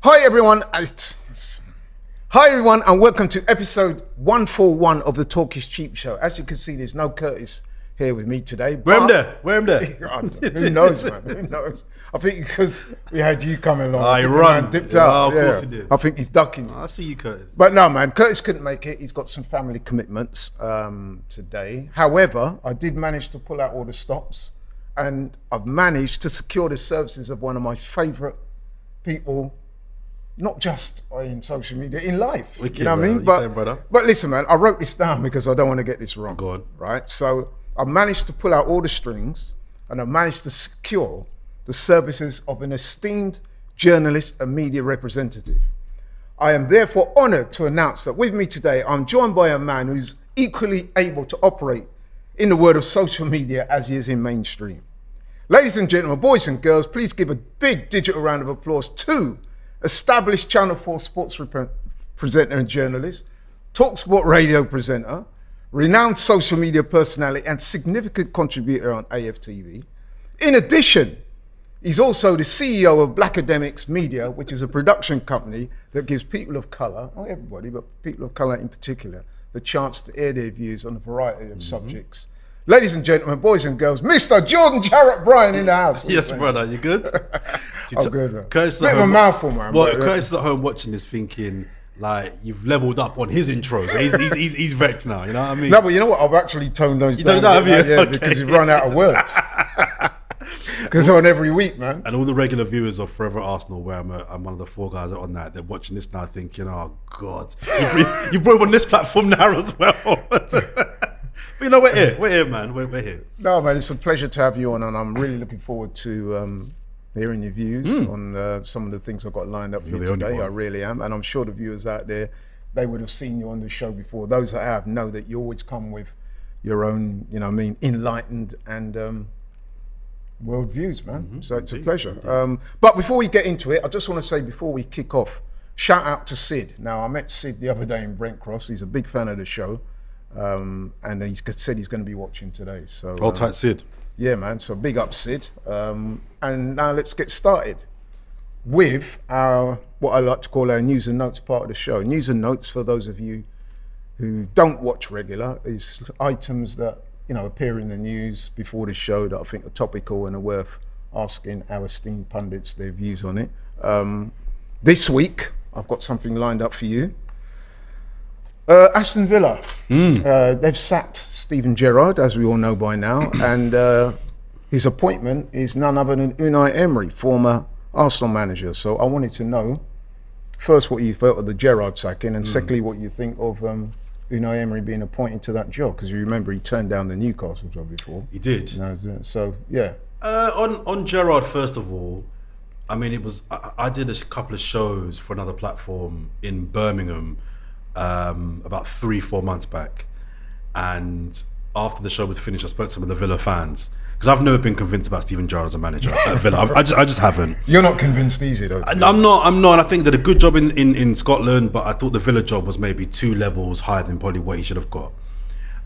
Hi everyone, and welcome to episode 141 of the Talk is Cheap show. As you can see, there's no Curtis here with me today. Where him there? Who knows, man? Who knows? I think because we had you coming along, I run. Dipped out. Of course he did. I think he's ducking. I see you, Curtis. But no, man, Curtis couldn't make it. He's got some family commitments today. However, I did manage to pull out all the stops, and I've managed to secure the services of one of my favourite people. Not just in social media, in life. Wicked, you know what I mean? But listen, man, I wrote this down because I don't want to get this wrong. Go on. Right? So I managed to pull out all the strings and I managed to secure the services of an esteemed journalist and media representative. I am therefore honoured to announce that with me today, I'm joined by a man who's equally able to operate in the world of social media as he is in mainstream. Ladies and gentlemen, boys and girls, please give a big digital round of applause to established Channel 4 sports presenter and journalist, TalkSport radio presenter, renowned social media personality and significant contributor on AFTV. In addition, he's also the CEO of Black Academics Media, which is a production company that gives people of colour, not everybody, but people of colour in particular, the chance to air their views on a variety of subjects. Ladies and gentlemen, boys and girls, Mr. Jordan Jarrett Bryan in the house. Yes, brother, you good? I'm good, man. Curtis bit of a mouthful, man. Well, Curtis is at home watching this thinking, like, you've leveled up on his intros. He's vexed now, you know what I mean? No, but you know what? I've actually toned those down. Have you? Yeah, because you've run out of words. Because on every week, man. And all the regular viewers of Forever Arsenal, where I'm one of the four guys on that, they're watching this now thinking, oh, God, you brought him on this platform now as well. But you know, we're here, man. We're here. No, man, it's a pleasure to have you on, and I'm really looking forward to hearing your views on some of the things I've got lined up for you today. I really am, and I'm sure the viewers out there, they would have seen you on the show before. Those that have know that you always come with your own, you know what I mean, enlightened and world views, man. So it's a pleasure. But before we get into it, I just want to say before we kick off, shout out to Sid. Now, I met Sid the other day in Brent Cross. He's a big fan of the show. And he said he's going to be watching today. So hold tight, Sid. Yeah, man. So big up, Sid. And now let's get started with our what I like to call our news and notes part of the show. News and notes, for those of you who don't watch regular, is items that appear in the news before the show that I think are topical and are worth asking our esteemed pundits their views on it. This week, I've got something lined up for you. Aston Villa, they've sacked Steven Gerrard, as we all know by now, and his appointment is none other than Unai Emery, former Arsenal manager. So I wanted to know, first, what you thought of the Gerrard sacking, and secondly, what you think of Unai Emery being appointed to that job, because you remember he turned down the Newcastle job before. He did. So, yeah. On Gerrard, first of all, I mean, I did a couple of shows for another platform in Birmingham about 3-4 months back, and after the show was finished, I spoke to some of the Villa fans, because I've never been convinced about Steven Gerrard as a manager at Villa. I just haven't. You're not convinced easy though. I'm not. I think they did a good job in Scotland, but I thought the Villa job was maybe 2 levels higher than probably what he should have got.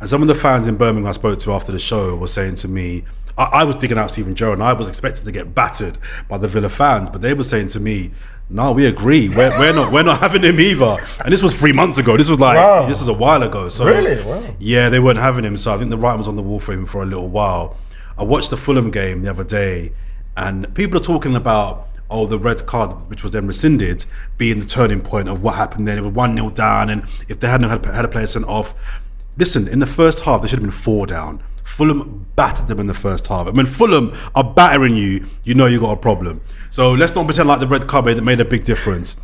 And some of the fans in Birmingham I spoke to after the show were saying to me, I was digging out Steven Gerrard and I was expected to get battered by the Villa fans, but they were saying to me, no, we agree. We're not having him either. And this was 3 months ago. This was this was a while ago. So really? Wow. Yeah, they weren't having him. So I think the writing was on the wall for him for a little while. I watched the Fulham game the other day, and people are talking about the red card, which was then rescinded, being the turning point of what happened then. It was 1-0 down, and if they hadn't had a player sent off. Listen, in the first half, they should have been 4 down. Fulham battered them in the first half. And when Fulham are battering you, you know you got a problem. So let's not pretend like the red card made a big difference.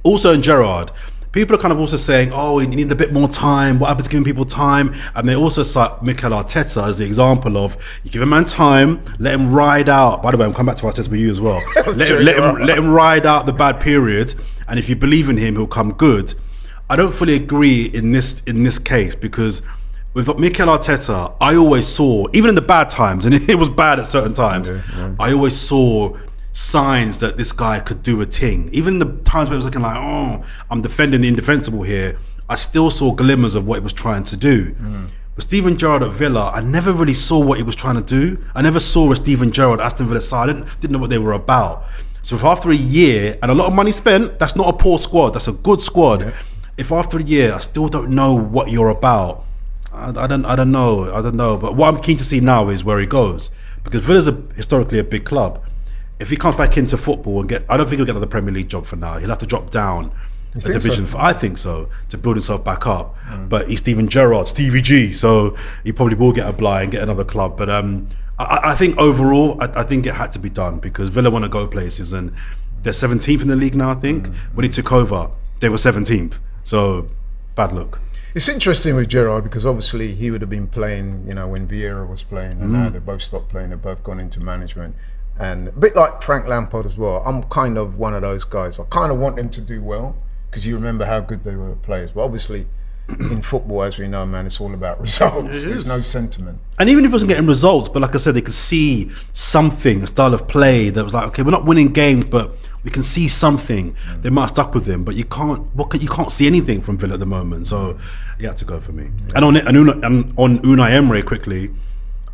Also in Gerrard, people are kind of also saying, you need a bit more time. What happens to giving people time? And they also cite Mikel Arteta as the example of, you give a man time, let him ride out. By the way, I'm coming back to Arteta with you as well. let him ride out the bad period. And if you believe in him, he'll come good. I don't fully agree in this case, because with Mikel Arteta, I always saw, even in the bad times, and it was bad at certain times, I always saw signs that this guy could do a thing. Even in the times where it was looking like, I'm defending the indefensible here, I still saw glimmers of what he was trying to do. But Steven Gerrard at Villa, I never really saw what he was trying to do. I never saw a Steven Gerrard Aston Villa side. I didn't know what they were about. So if after a year and a lot of money spent, that's not a poor squad. That's a good squad. Yeah. If after a year I still don't know what you're about, I don't know. But what I'm keen to see now is where he goes, because Villa's historically a big club. If he comes back into football and I don't think he'll get another Premier League job for now. He'll have to drop down a division. I think so, to build himself back up. But he's Steven Gerrard, Stevie G, so he probably will get a blind and get another club. But I think overall, I think it had to be done, because Villa want to go places, and they're 17th in the league now. I think when he took over, they were 17th. So bad luck. It's interesting with Gerrard, because obviously he would have been playing, when Vieira was playing, and now they both stopped playing. They've both gone into management. And a bit like Frank Lampard as well, I'm kind of one of those guys. I kind of want them to do well, because you remember how good they were players. But obviously, in football, as we know, man, it's all about results. There's no sentiment. And even if it wasn't getting results, but like I said, they could see something, a style of play that was like, okay, we're not winning games, but we can see something. They might have stuck with him, but you can't see anything from Villa at the moment. So he had to go for me. And on Unai Emery quickly,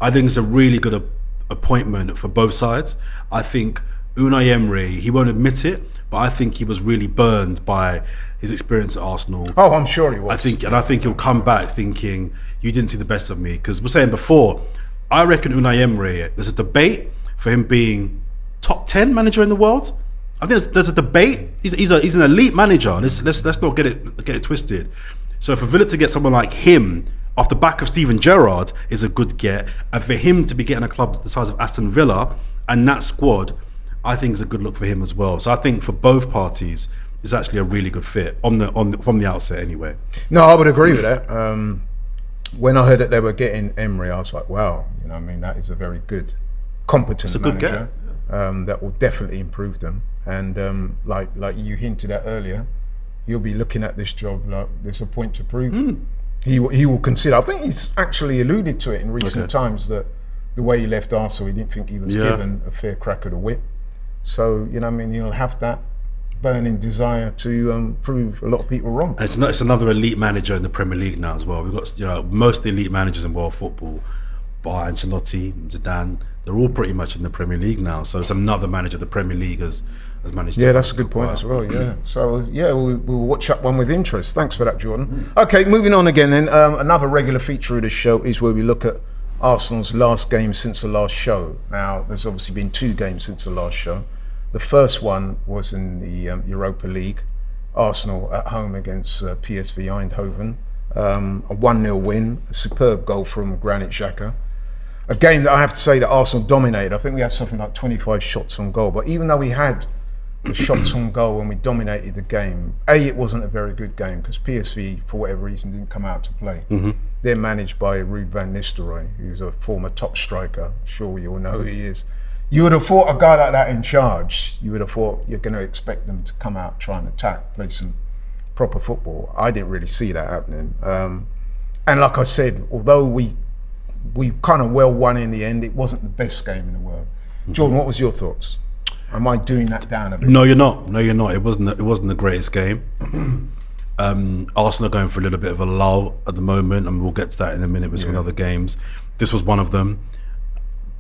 I think it's a really good appointment for both sides. I think Unai Emery, he won't admit it, but I think he was really burned by his experience at Arsenal. Oh, I'm sure he was. I think he'll come back thinking, you didn't see the best of me. Because we're saying before, I reckon Unai Emery, there's a debate for him being top 10 manager in the world. I think there's a debate. He's an elite manager. Let's not get it twisted. So for Villa to get someone like him off the back of Steven Gerrard is a good get, and for him to be getting a club the size of Aston Villa and that squad, I think is a good look for him as well. So I think for both parties, it's actually a really good fit from the outset anyway. No, I would agree with that. When I heard that they were getting Emery, I was like, wow, that is a very good, competent manager. That will definitely improve them. And like you hinted at earlier, you'll be looking at this job like there's a point to prove. He will consider. I think he's actually alluded to it in recent times that the way he left Arsenal, he didn't think he was given a fair crack of the whip. So he'll have that burning desire to prove a lot of people wrong. And it's another elite manager in the Premier League now as well. We've got most of the elite managers in world football, bar Ancelotti, Zidane, they're all pretty much in the Premier League now. So it's another manager the Premier League has managed to. Yeah, that's a good point as well. Yeah. So we'll watch that one with interest. Thanks for that, Jordan. Okay, moving on again then. Another regular feature of the show is where we look at Arsenal's last game since the last show. Now, there's obviously been 2 games since the last show. The first one was in the Europa League. Arsenal at home against PSV Eindhoven. A 1-0 win, a superb goal from Granit Xhaka. A game that I have to say that Arsenal dominated. I think we had something like 25 shots on goal. But even though we had the shots on goal and we dominated the game, it wasn't a very good game, because PSV, for whatever reason, didn't come out to play. They're managed by Ruud van Nistelrooy, who's a former top striker. I'm sure we all know who he is. You would have thought a guy like that in charge, you would have thought you're going to expect them to come out, try and attack, play some proper football. I didn't really see that happening. And like I said, although we kind of well won in the end, it wasn't the best game in the world. Jordan, what was your thoughts? Am I doing that down a bit? No, you're not. It wasn't the greatest game. Arsenal are going for a little bit of a lull at the moment, and we'll get to that in a minute with some other games. This was one of them.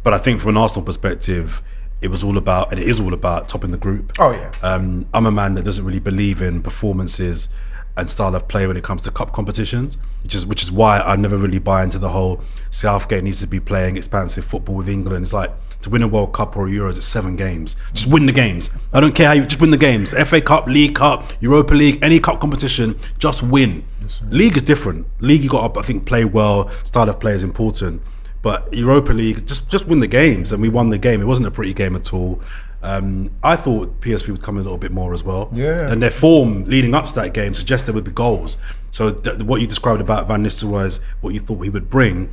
But I think from an Arsenal perspective, it is all about topping the group. Oh yeah. I'm a man that doesn't really believe in performances and style of play when it comes to cup competitions, which is why I never really buy into the whole Southgate needs to be playing expansive football with England. It's like, to win a World Cup or a Euros, it's 7 games. Just win the games. I don't care how you just win the games. FA Cup, League Cup, Europa League, any cup competition, just win. League is different. League, you got to, I think, play well. Style of play is important. But Europa League, just win the games, and we won the game. It wasn't a pretty game at all. I thought PSV would come in a little bit more as well. Yeah. And their form leading up to that game suggests there would be goals. So what you described about Van Nistelrooy as what you thought he would bring,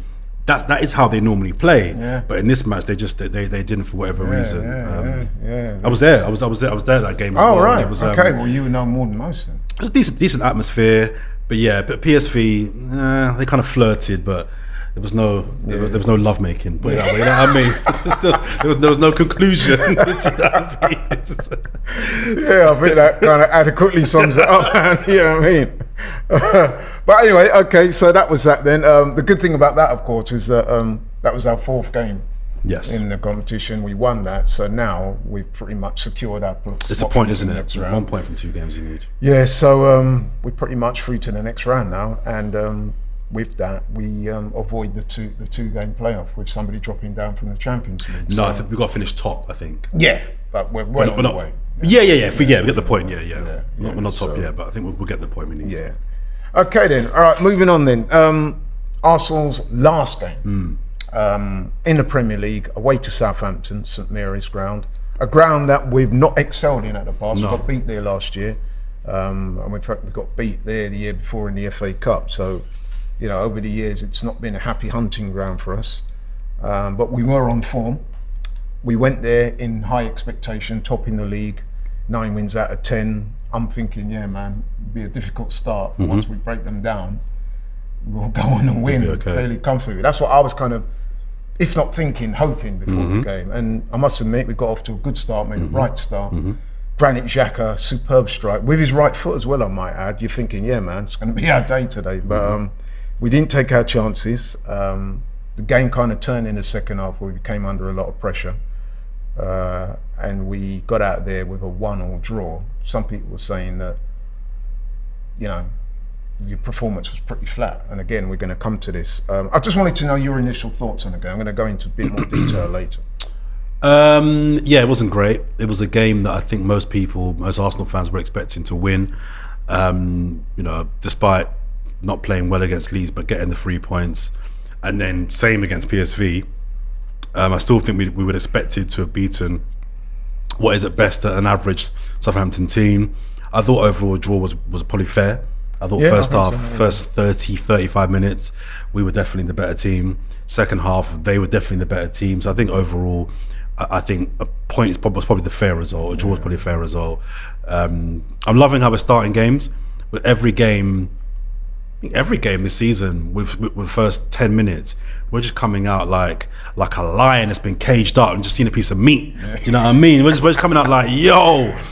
that is how they normally play. Yeah. But in this match, they didn't for whatever reason. I was there. I was there at that game as well. Right. It was, okay. Well, you know more than most then. It was a decent atmosphere. But PSV, they kind of flirted, but there was no love making. Put it that way. You know what I mean? there was no conclusion. You know what I mean? Yeah, I think that kind of adequately sums it up. You know what I mean? But anyway, okay. So that was that then. The good thing about that, of course, is that that was our 4th game Yes. in the competition. We won that, so now we've pretty much secured our spot. It's a point, for isn't the it? next 1 round. point from 2 games you need. Yeah, so we're pretty much through to the next round now, and with that, we avoid the two game playoff with somebody dropping down from the Champions League. No, So, I think we've got to finish top, I think. yeah, but we're well on the way. Yeah. We get the point. Yeah. yeah, We're not top so- yet, but I think we'll get the point we need. Yeah. Okay then. All right, moving on then. Arsenal's last game in the Premier League, away to Southampton, St Mary's ground, a ground that we've not excelled in at the past. No. We got beat there last year, and in fact we got beat there the year before in the FA Cup. So, over the years it's not been a happy hunting ground for us. But we were on form. We went there in high expectation, topping the league, 9 wins out of 10. I'm thinking, yeah, man, it'll be a difficult start. But once we break them down, we'll go on and win okay. fairly comfortably. That's what I was kind of, if not thinking, hoping before the game. And I must admit, we got off to a good start, made a bright start. Granit Xhaka, superb strike, with his right foot as well, I might add. You're thinking, yeah, man, it's going to be our day today. But we didn't take our chances. The game kind of turned in the second half where we came under a lot of pressure. And we got out there with a 1-1 draw. Some people were saying that, your performance was pretty flat. And again, we're going to come to this. I just wanted to know your initial thoughts on the game. I'm going to go into a bit more detail later. Yeah, it wasn't great. It was a game that I think most Arsenal fans were expecting to win. Despite not playing well against Leeds, but getting the 3 points. And then same against PSV. I still think we would expect it to have beaten what is at best an average Southampton team. I thought overall a draw was probably fair. I thought first 30, 35 minutes, we were definitely the better team. Second half, they were definitely the better team. So I think overall, I think a point was probably the fair result. A draw was probably a fair result. I'm loving how we're starting games. With every game this season, with the first 10 minutes, we're just coming out like a lion that's been caged up and just seen a piece of meat. Do you know what I mean? We're just coming out like,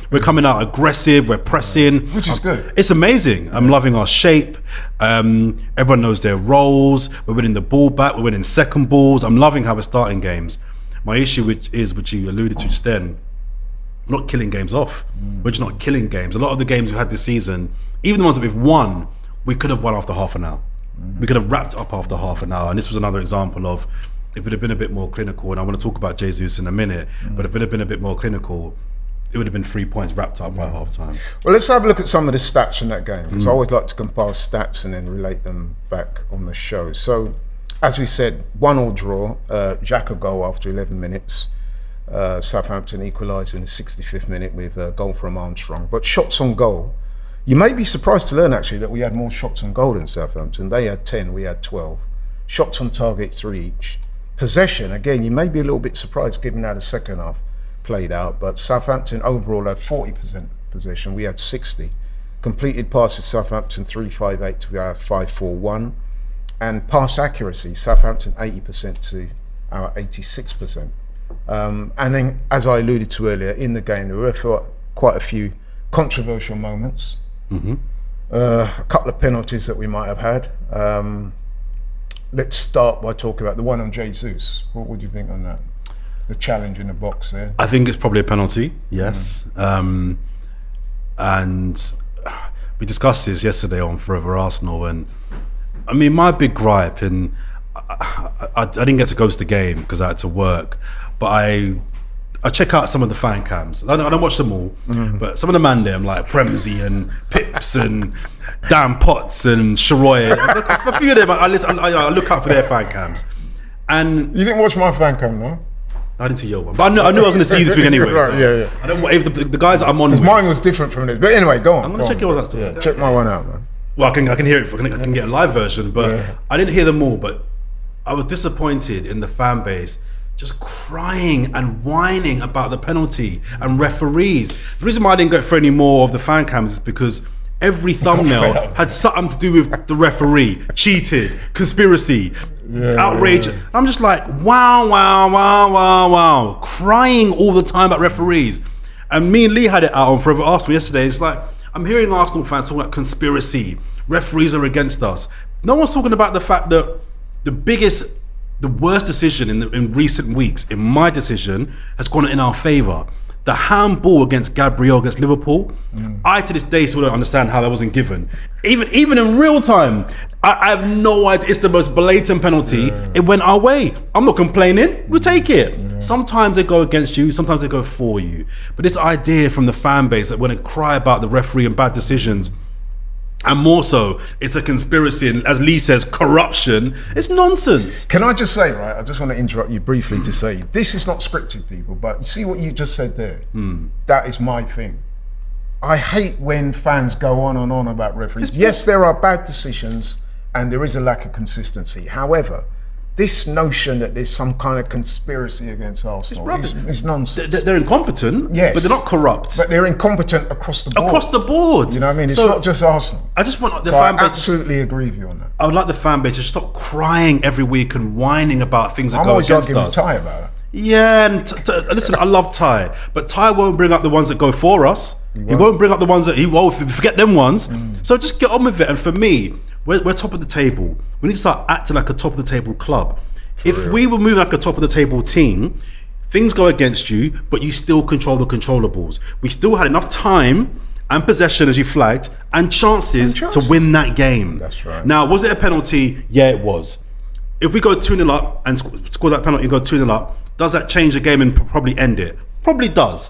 we're coming out aggressive, we're pressing. Which is good. It's amazing. I'm loving our shape. Everyone knows their roles. We're winning the ball back, we're winning second balls. I'm loving how we're starting games. My issue which you alluded to just then, we're not killing games off. We're just not killing games. A lot of the games we've had this season, even the ones that we've won, we could have won after half an hour. We could have wrapped up after half an hour. And this was another example of, if it had been a bit more clinical, and I want to talk about Jesus in a minute, but if it had been a bit more clinical, it would have been 3 points wrapped up by half time. Well, let's have a look at some of the stats from that game, because I always like to compile stats and then relate them back on the show. So, as we said, 1-1 draw, Xhaka goal after 11 minutes. Southampton equalised in the 65th minute with a goal from Armstrong. But shots on goal, you may be surprised to learn actually that we had more shots on goal than Southampton. They had 10, we had 12. Shots on target, 3 each. Possession, again, you may be a little bit surprised given how the second half played out, but Southampton overall had 40% possession, we had 60. Completed passes, Southampton 358 to our 541. And pass accuracy, Southampton 80% to our 86%. And then, as I alluded to earlier, in the game, there were quite a few controversial moments. A couple of penalties that we might have had. Let's start by talking about the one on Jesus. What would you think on that? The challenge in the box there. I think it's probably a penalty, yes. And we discussed this yesterday on Forever Arsenal, and I mean, my big gripe, and I didn't get to go to the game because I had to work, but I check out some of the fan cams. I don't watch them all, but some of the man them like Premsy and Pips and Dan Potts and Sharoy, a few of them I look out for their fan cams. And you didn't watch my fan cam, no? I didn't see your one, but I knew I was going to see this week anyway. Right, so yeah. I don't. If the guys that I'm on, Because mine was different from this. But anyway, go on. I'm going to check yours out. Yeah, check my one out, man. Well, I can hear it. I can get a live version, but I didn't hear them all. But I was disappointed in the fan base, just crying and whining about the penalty and referees. The reason why I didn't go for any more of the fan cams is because every thumbnail had something to do with the referee, cheated, conspiracy, outrage. I'm just like, wow, crying all the time about referees. And me and Lee had it out on Forever Arsenal yesterday. It's like, I'm hearing Arsenal fans talking about conspiracy, referees are against us. No one's talking about the fact that the biggest the worst decision in recent weeks, in my decision, has gone in our favour. The handball against Gabriel against Liverpool, I to this day still don't understand how that wasn't given. Even in real time, I have no idea. It's the most blatant penalty. It went our way. I'm not complaining. We'll take it. Sometimes they go against you, sometimes they go for you. But this idea from the fan base that when they cry about the referee and bad decisions, and more so, it's a conspiracy, and as Lee says, corruption. It's nonsense. Can I just say, right, I just want to interrupt you briefly to say, this is not scripted, people, but you see what you just said there? That is my thing. I hate when fans go on and on about referees. Yes, there are bad decisions, and there is a lack of consistency. However, this notion that there's some kind of conspiracy against Arsenal is nonsense. They're incompetent, yes, but they're not corrupt. But they're incompetent across the board. Across the board. You know what I mean? It's not just Arsenal. I just want the So fan I base. absolutely agree with you on that. I would like the fan base to stop crying every week and whining about things that I'm go always against arguing with us. Ty about it. Yeah, and listen, I love Ty, but Ty won't bring up the ones that go for us. He won't bring up the ones that he won't forget them ones. So just get on with it. And for me, we're top of the table. We need to start acting like a top of the table club. If we were moving like a top of the table team, things go against you, but you still control the controllables. We still had enough time and possession, as you flagged, and chances to win that game. That's right. Now, was it a penalty? Yeah, it was. If we go 2-0 up and score that penalty and go 2-0 up, does that change the game and probably end it? Probably does.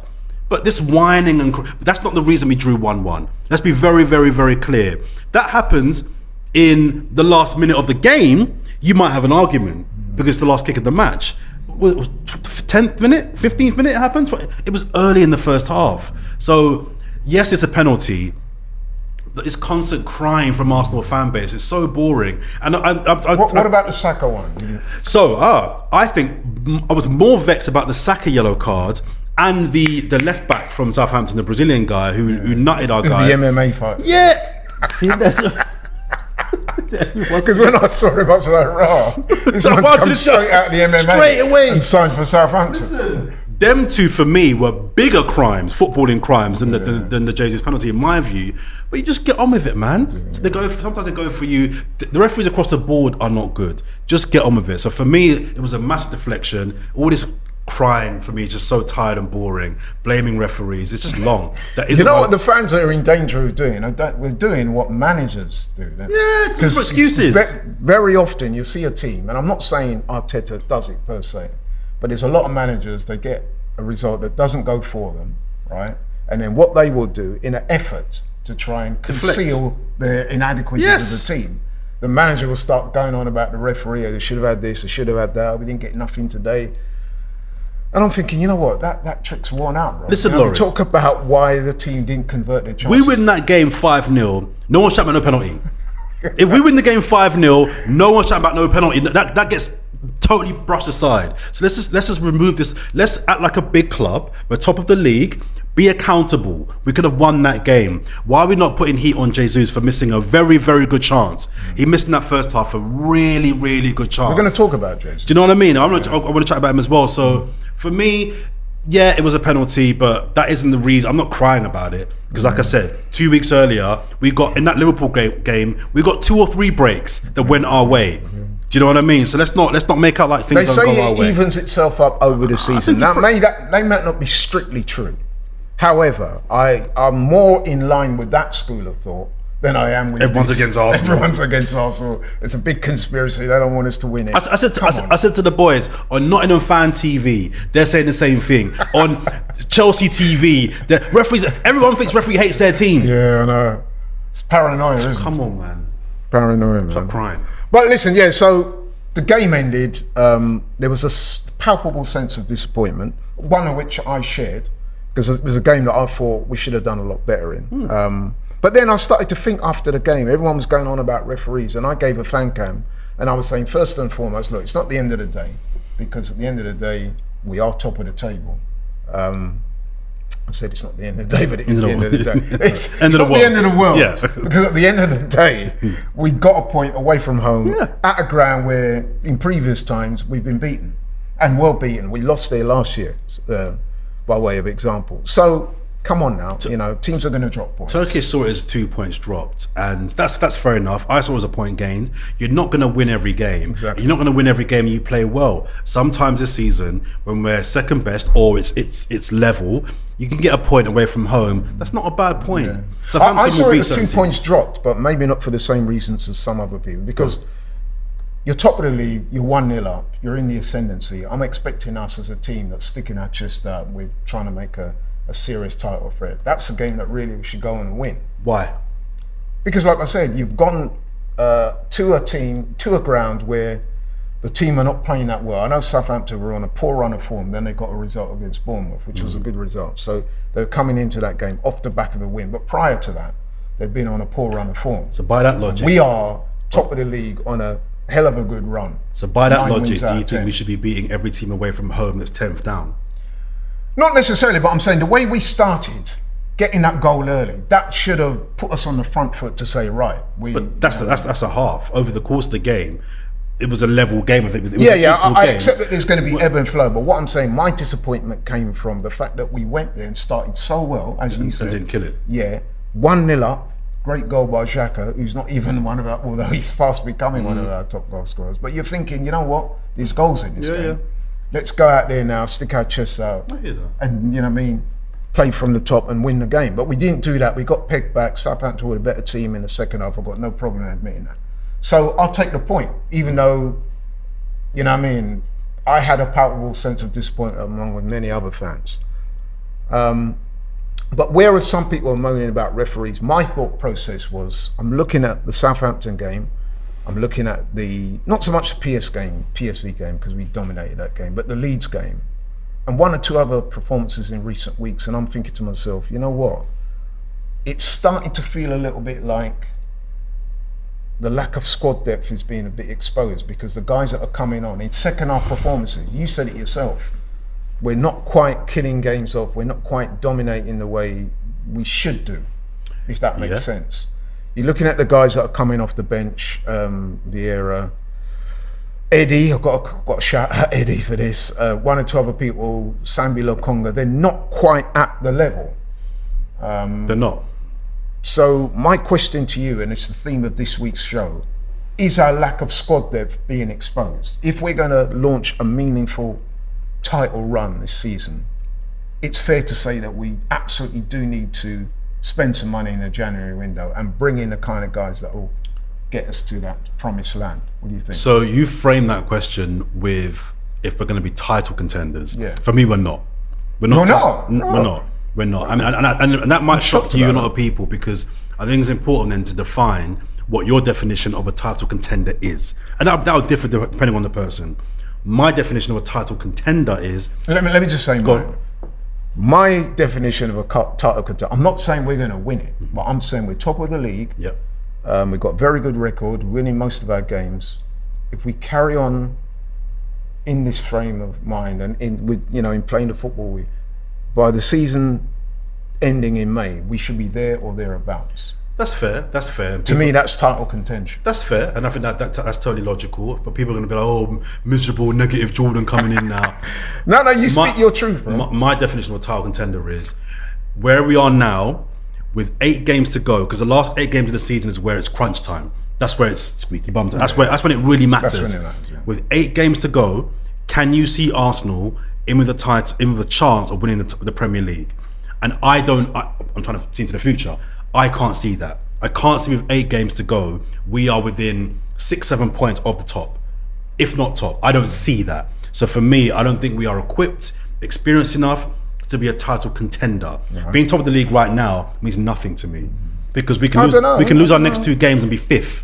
But this whining and that's not the reason we drew 1-1. Let's be very, very, very clear. That happens in the last minute of the game. You might have an argument because it's the last kick of the match. It was 10th minute, 15th minute it happened. It was early in the first half. So yes, it's a penalty. But it's constant crying from Arsenal fan base. It's so boring. And What about the Saka one? So I think I was more vexed about the Saka yellow card and the left back from Southampton, the Brazilian guy who nutted our guy. The MMA fight. Yeah. See, Because when I saw him, I was like, "Raw, this one's come straight out of the MMA straight away and signed for Southampton." Listen, them two for me were bigger crimes, footballing crimes, than the Jesus penalty, in my view. But you just get on with it, man. So sometimes they go for you. The referees across the board are not good. Just get on with it. So for me, it was a massive deflection. All this crying for me is just so tired and boring. Blaming referees, it's just long. You know what the fans are in danger of doing? We're doing what managers do. Yeah, because excuses. Very often you see a team, and I'm not saying Arteta does it per se, but there's a lot of managers, they get a result that doesn't go for them, right? And then what they will do in an effort to try and conceal their inadequacies of the team, the manager will start going on about the referee. They should have had this, they should have had that. We didn't get nothing today. And I'm thinking, you know what? That trick's worn out, bro. Listen, Laurie, Laurie, talk about why the team didn't convert their chances. We win that game 5-0. No one's chatting about no penalty. If we win the game 5-0, no one's chatting about no penalty. That gets totally brushed aside. So let's just remove this. Let's act like a big club. We're top of the league. Be accountable. We could have won that game. Why are we not putting heat on Jesus for missing a very, very good chance? He missed in that first half a really, really good chance. We're going to talk about Jesus. Do you know what I mean? I want to chat about him as well. So for me, yeah, it was a penalty, but that isn't the reason. I'm not crying about it because, like I said, 2 weeks earlier, we got in that Liverpool game, we got 2 or 3 breaks that went our way. Do you know what I mean? So let's not make out like things don't go our way. They say it evens itself up over the season. Now, they might not be strictly true. However, I'm more in line with that school of thought than I am with Everyone's against Arsenal. Everyone's against Arsenal. It's a big conspiracy. They don't want us to win it. I said to the boys on Nottingham Fan TV, they're saying the same thing. On Chelsea TV, the referees, everyone thinks referee hates their team. Yeah, I know. It's paranoia, isn't it? Come on, man. Paranoia, man. Stop crying. But listen, yeah, so the game ended. There was a palpable sense of disappointment, one of which I shared, because it was a game that I thought we should have done a lot better in. But then I started to think after the game, everyone was going on about referees, and I gave a fan cam, and I was saying, first and foremost, look, it's not the end of the day, because at the end of the day, we are top of the table. I said it's not the end of the day, but it is the end of the day. It's not the end of the world, because at the end of the day, we got a point away from home at a ground where, in previous times, we've been beaten, and well beaten. We lost there last year, by way of example. So, come on now. Teams are going to drop points. Turkish saw it as 2 points dropped, and that's fair enough. I saw it as a point gained. You're not going to win every game. Exactly. You're not going to win every game you play well. Sometimes this season, when we're second best or it's level, you can get a point away from home. That's not a bad point. Yeah. Southampton I saw will it beat as 2 certain points dropped, but maybe not for the same reasons as some other people. Because you're top of the league, you're 1-0 up, you're in the ascendancy. I'm expecting us as a team that's sticking our chest out. We're trying to make a serious title threat. That's a game that really we should go on and win. Why? Because, like I said, you've gone to a ground where the team are not playing that well. I know Southampton were on a poor run of form, then they got a result against Bournemouth, which was a good result. So they're coming into that game off the back of a win. But prior to that, they've been on a poor run of form. So by that logic, we are top of the league on a hell of a good run. So by that 9 logic, wins do out you of think 10. we should be beating every team away from home that's 10th down? Not necessarily, but I'm saying the way we started, getting that goal early, that should have put us on the front foot to say, right, But that's a half. Over the course of the game, it was a level game. I think it was I accept that there's going to be ebb and flow, but what I'm saying, my disappointment came from the fact that we went there and started so well, as you said. And didn't kill it. Yeah, 1-0 up, great goal by Xhaka, who's not even one of our, although he's fast becoming one of our top goal scorers. But you're thinking, you know what, there's goals in this game. Yeah. Let's go out there now, stick our chests out, I hear that. and you know what I mean, play from the top and win the game. But we didn't do that. We got pegged back. Southampton were a better team in the second half. I've got no problem admitting that. So I'll take the point, even though, you know what I mean, I had a palpable sense of disappointment along with many other fans. But whereas some people are moaning about referees, my thought process was, I'm looking at the Southampton game, I'm looking at not so much the PSV game, because we dominated that game, but the Leeds game, and 1 or 2 other performances in recent weeks, and I'm thinking to myself, you know what? It's starting to feel a little bit like the lack of squad depth is being a bit exposed, because the guys that are coming on in second half performances, you said it yourself, we're not quite killing games off, we're not quite dominating the way we should do, if that makes sense. You're looking at the guys that are coming off the bench, Vieira, Eddie, I've got to shout out Eddie for this, 1 or 2 other people, Sambi Lokonga, they're not quite at the level. They're not. So my question to you, and it's the theme of this week's show, is our lack of squad depth being exposed? If we're going to launch a meaningful title run this season, it's fair to say that we absolutely do need to spend some money in the January window and bring in the kind of guys that will get us to that promised land. What do you think? So you frame that question with, if we're going to be title contenders. Yeah. For me, we're not. We're not. We're not. I mean, and that might shock you and a lot of people, because I think it's important then to define what your definition of a title contender is, and that will differ depending on the person. My definition of a title contender is. Let me just say mine. My definition of a title contender. I'm not saying we're going to win it, but I'm saying we're top of the league. Yep. We've got a very good record, winning most of our games. If we carry on in this frame of mind and in playing the football, by the season ending in May, we should be there or thereabouts. That's fair. That's fair. To me, that's title contention. That's fair, and I think that's totally logical. But people are going to be like, "Oh, miserable, negative Jordan coming in now." No, you speak your truth, bro. My definition of a title contender is where we are now, with 8 games to go, because the last 8 games of the season is where it's crunch time. That's where it's squeaky bum time. That's when it really matters. That's when it matters, yeah. With 8 games to go, can you see Arsenal in with a chance of winning the Premier League? And I'm trying to see into the future. I can't see that. I can't see with 8 games to go, we are within 6-7 points of the top, if not top. I don't see that. So for me, I don't think we are equipped, experienced enough to be a title contender. Yeah. Being top of the league right now means nothing to me, because we can lose our next 2 games and be 5th.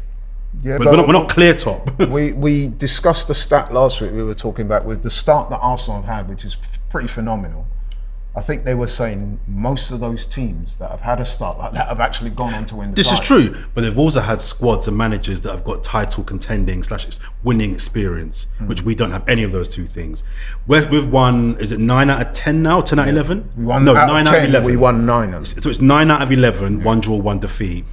Yeah, but we're not clear top. we discussed the stat last week. We were talking about with the start that Arsenal have had, which is pretty phenomenal. I think they were saying most of those teams that have had a start like that have actually gone on to win the This title. is true, but they've also had squads and managers that have got title contending / winning experience, which we don't have any of those 2 things. We've won, is it 9 out of 10 now? 10 out of 11? We won 9 out of 11. We won 9 of them. So it's 9 out of 11, 1 draw, 1 defeat.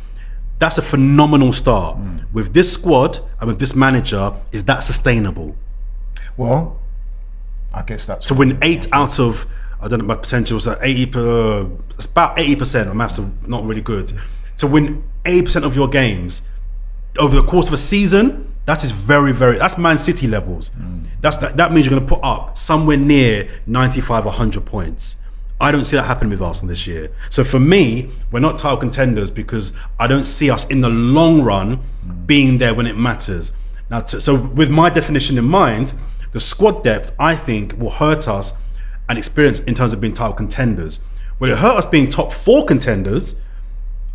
That's a phenomenal start. With this squad and with this manager, is that sustainable? Well, I guess that's to win 8 out of I don't know, my potential was at 80, it's about 80%, my maths are not really good. To win 80% of your games over the course of a season, that is very, very, that's Man City levels. That means you're going to put up somewhere near 95, 100 points. I don't see that happening with Arsenal this year. So for me, we're not title contenders because I don't see us in the long run being there when it matters. Now, so with my definition in mind, the squad depth, I think, will hurt us and experience in terms of being title contenders. Will it hurt us being top 4 contenders?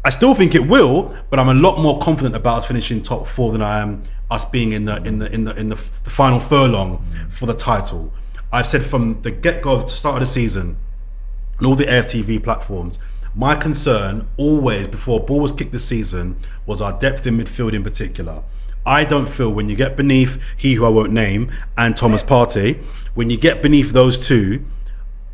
I still think it will, but I'm a lot more confident about us finishing top 4 than I am us being in the final furlong for the title. I've said from the get-go, the start of the season, and all the AFTV platforms, my concern always before a ball was kicked this season was our depth in midfield in particular. I don't feel when you get beneath he who I won't name and Thomas Partey, when you get beneath those two,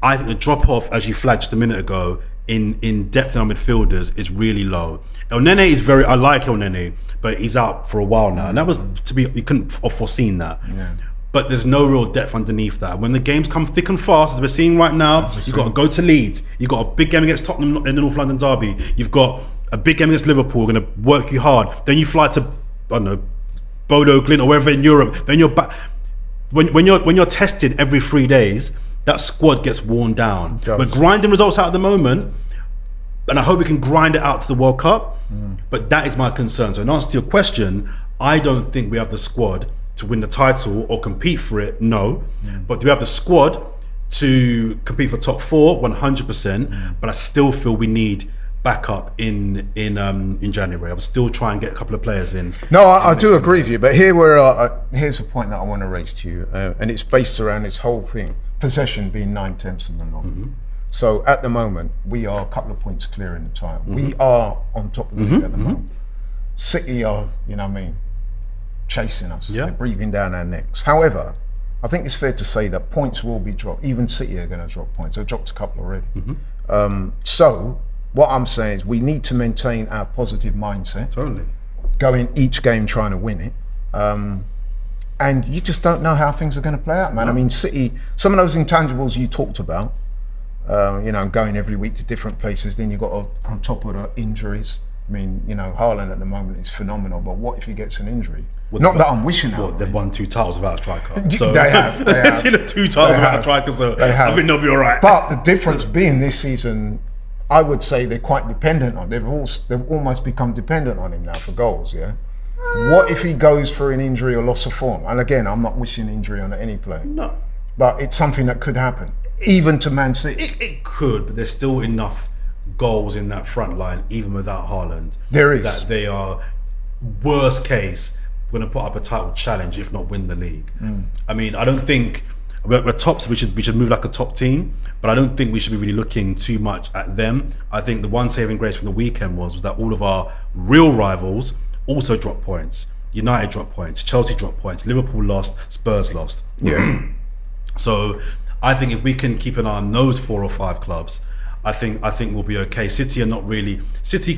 I think the drop off, as you flagged just a minute ago, in depth in our midfielders is really low. El Nene is I like El Nene, but he's out for a while now, and that was you couldn't have foreseen that. Yeah. But there's no real depth underneath that. When the games come thick and fast, as we're seeing right now, you've got to go to Leeds. You've got a big game against Tottenham in the North London derby. You've got a big game against Liverpool, going to work you hard. Then you fly to, I don't know, Bodo Glint or wherever in Europe. Then you're back. When you're tested every 3 days, that squad gets worn down. We're grinding results out at the moment, and I hope we can grind it out to the World Cup. But that is my concern. So in answer to your question, I don't think we have the squad to win the title or compete for it, no. But do we have the squad to compete for top 4? 100%. But I still feel we need backup in January. I'm still trying to get a couple of players in. No, I do agree with you. But here's a point that I want to raise to you, and it's based around this whole thing: possession being 9/10 of the lot. So at the moment, we are a couple of points clear in the title. We are on top of the league at the moment. City are, chasing us. They're breathing down our necks. However, I think it's fair to say that points will be dropped. Even City are going to drop points. They've dropped a couple already. So what I'm saying is we need to maintain our positive mindset. Totally. Go in each game trying to win it. And you just don't know how things are going to play out, man. I mean, City, some of those intangibles you talked about, going every week to different places, then you've got on top of the injuries. I mean, Haaland at the moment is phenomenal, but what if he gets an injury? Not that I'm wishing that. They've won 2 titles without a striker. So they have. They've 2 titles without a striker, so I think they'll be all right. But the difference being this season, I would say they're quite dependent on. They've almost become dependent on him now for goals. Yeah. What if he goes for an injury or loss of form? And again, I'm not wishing injury on any player. No. But it's something that could happen, even to Man City. It could, but there's still enough goals in that front line, even without Haaland. There is. That they are, worst case, going to put up a title challenge, if not win the league. I mean, I don't think we're tops. We should move like a top team, but I don't think we should be really looking too much at them. I think the one saving grace from the weekend was that all of our real rivals also dropped points. United dropped points, Chelsea dropped points, Liverpool lost, Spurs lost. Yeah. So I think if we can keep an eye on those 4 or 5 clubs, I think we'll be okay. City are not really. City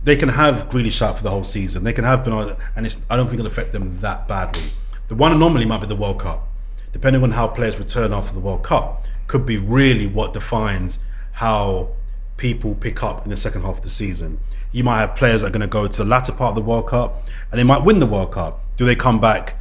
they can have Grealish out for the whole season. They can have Bernardo, and I don't think it'll affect them that badly. The one anomaly might be the World Cup. Depending on how players return after the World Cup, could be really what defines how people pick up in the second half of the season. You might have players that are going to go to the latter part of the World Cup, and they might win the World Cup. Do they come back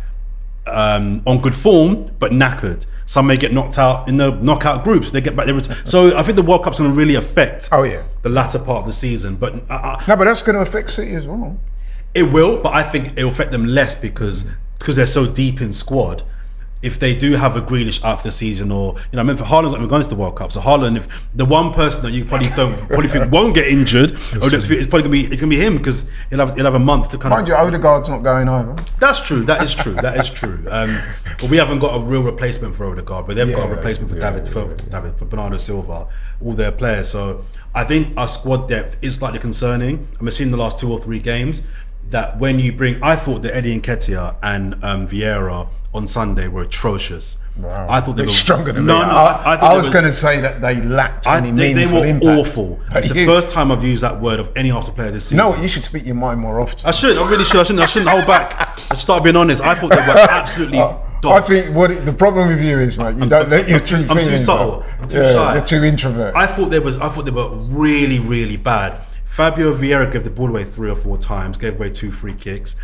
on good form but knackered? Some may get knocked out in the knockout groups. They get back. So I think the World Cup's going to really affect the latter part of the season. But no, but that's going to affect City as well. It will, but I think it will affect them less because they're so deep in squad. If they do have a Grealish out for the season, or I mean, for Haaland's not even going to the World Cup. So Haaland, if the one person that you probably think won't get injured, it's probably gonna be him because he'll have a month to kind Mind you, Odegaard's not going either. That's true. That is true. But we haven't got a real replacement for Odegaard, but they've got a replacement for Bernardo Silva, all their players. So I think our squad depth is slightly concerning. And we've seen the last 2 or 3 games that when you bring, I thought that Eddie Nketiah and Vieira on Sunday were atrocious. Wow. I thought they were stronger than me. I was going to say that they lacked any meaningful impact. They were awful. It's the first time I've used that word of any Arsenal player this season. No, you should speak your mind more often. I really should. I shouldn't hold back. I should start being honest. I thought they were absolutely I think the problem with you is, mate, you don't let your true feelings. I'm too subtle. I'm too shy. You're too introvert. I thought they were really, really bad. Fabio Vieira gave the ball away 3 or 4 times, gave away 2 free kicks.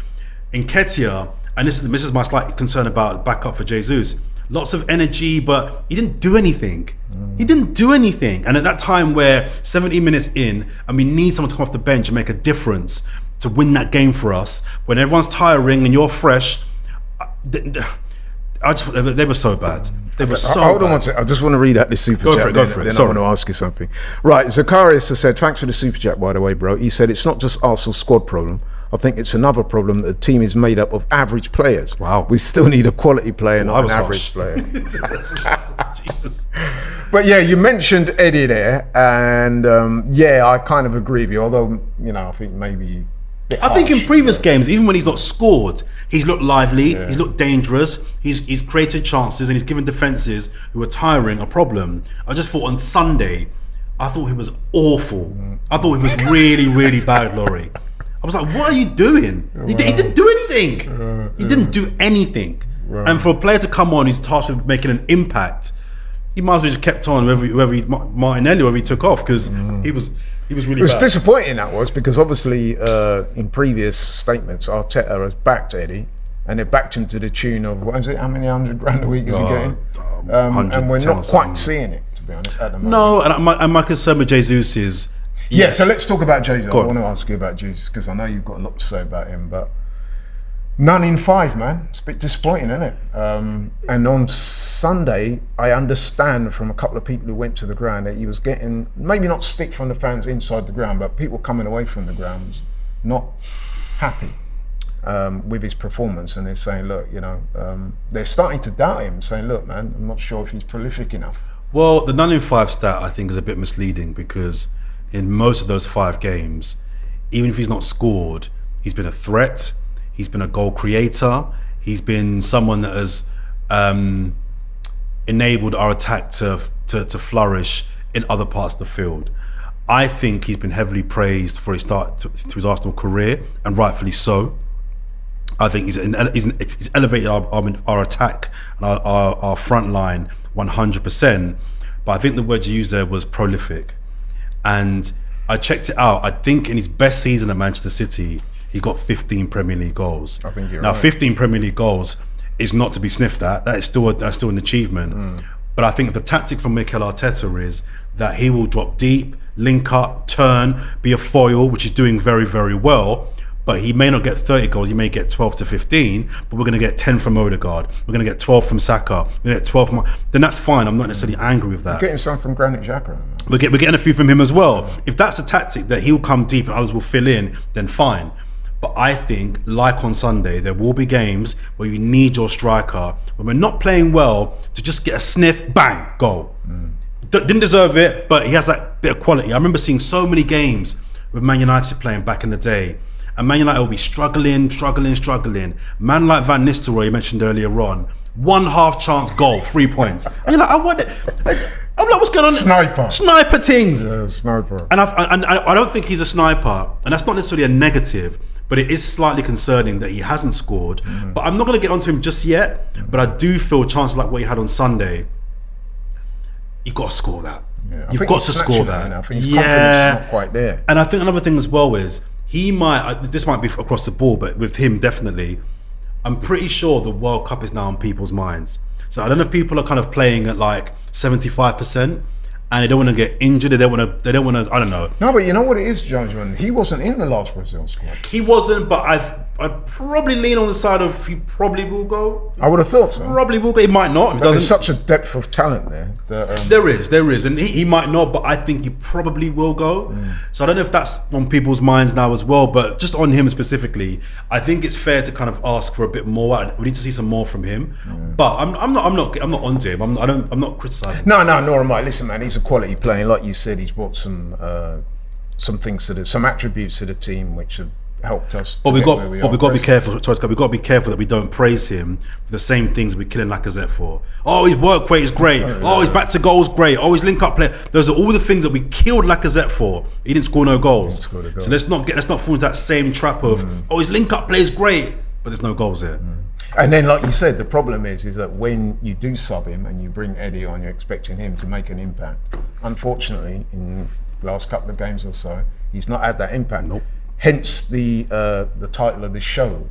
Nketiah, and this is my slight concern about backup for Jesus. Lots of energy, but he didn't do anything. He didn't do anything. And at that time where 70 minutes in, and we need someone to come off the bench and make a difference to win that game for us, when everyone's tiring and you're fresh, they were so bad. They were so Hold on bad. one second. I just want to read out this super chat. Go for it. Then I Sorry. want to ask you something. Right, Zacharias has said, thanks for the super chat, by the way, bro. He said, it's not just Arsenal's squad problem. I think it's another problem that the team is made up of average players. Wow. We still need a quality player, not an average player. Jesus. But yeah, you mentioned Eddie there, and I kind of agree with you, although, I think maybe... I think in previous games, even when he's not scored, he's looked lively, he's looked dangerous, he's created chances, and he's given defences who are tiring a problem. I just thought on Sunday, I thought he was awful. I thought he was really, really bad, Laurie. I was like, what are you doing? He didn't do anything. He didn't do anything. And for a player to come on who's tasked with making an impact, he might as well just kept on whether Martinelli, whether he took off, because he was really bad. It was disappointing, that was, because obviously in previous statements, Arteta has backed Eddie, and they backed him to the tune of, what is it, how many $100,000 a week is he getting? And we're not quite seeing it, to be honest, at the moment. No, and my concern with Jesus is... Yeah, so let's talk about Jesus. I want to ask you about Jesus, because I know you've got a lot to say about him, but none in 5, man. It's a bit disappointing, isn't it? And on Sunday, I understand from a couple of people who went to the ground that he was getting, maybe not stick from the fans inside the ground, but people coming away from the ground not happy with his performance, and they're saying, look, they're starting to doubt him, saying, look, man, I'm not sure if he's prolific enough. Well, the none in 5 stat, I think, is a bit misleading, because in most of those 5 games, even if he's not scored, he's been a threat, he's been a goal creator, he's been someone that has enabled our attack to flourish in other parts of the field. I think he's been heavily praised for his start to his Arsenal career, and rightfully so. I think he's elevated our attack and our front line 100%. But I think the word you used there was prolific. And I checked it out. I think in his best season at Manchester City, he got 15 Premier League goals. I think you're now, right. 15 Premier League goals is not to be sniffed at. That's still an achievement. But I think the tactic from Mikel Arteta is that he will drop deep, link up, turn, be a foil, which is doing very, very well. But he may not get 30 goals, he may get 12 to 15, but we're going to get 10 from Odegaard, we're going to get 12 from Saka, we're going to get 12 from... Then that's fine, I'm not necessarily angry with that. We're getting some from Granit Xhaka. We're getting a few from him as well. If that's a tactic that he'll come deep and others will fill in, then fine. But I think, like on Sunday, there will be games where you need your striker, when we're not playing well, to just get a sniff, bang, goal. Didn't deserve it, but he has that bit of quality. I remember seeing so many games with Man United playing back in the day, and Man United will be struggling. Man like Van Nistelrooy, you mentioned earlier on, 1/2 chance goal, 3 points. And you're like, I'm like, what's going on? Sniper things. Yeah, sniper. And I don't think he's a sniper, and that's not necessarily a negative, but it is slightly concerning that he hasn't scored. But I'm not going to get onto him just yet, but I do feel chances like what he had on Sunday, you've got to score that. Yeah, You've got to score that. I think his confidence is not quite there. And I think another thing as well is, he might, this might be across the board, but with him definitely, I'm pretty sure the World Cup is now on people's minds. So I don't know if people are kind of playing at like 75%, and they don't want to get injured. They don't want to. I don't know. No, but you know what it is, John? He wasn't in the last Brazil squad. He wasn't, but I'd probably lean on the side of he probably will go. I would have thought so. Probably will go. He might not. If There's such a depth of talent there. That, there is, and he might not, but I think he probably will go. So I don't know if that's on people's minds now as well, but just on him specifically, I think it's fair to kind of ask for a bit more. We need to see some more from him. But I'm not onto him. I'm not criticizing. No, nor am I. Listen, man, he's a quality player. Like you said, he's brought some things to some attributes to the team which have helped us. But we've got to be careful. We've got to be careful that we don't praise him for the same things we're killing Lacazette for. Oh, his work rate is great. Oh, his back to goals great. Oh, his link up play. Those are all the things that we killed Lacazette for. He didn't score no goals. So let's not fall into that same trap of his link up play is great, but there's no goals there. And then, like you said, the problem is that when you do sub him and you bring Eddie on, you're expecting him to make an impact. Unfortunately, in the last couple of games or so, he's not had that impact. Nope. Hence the title of this show.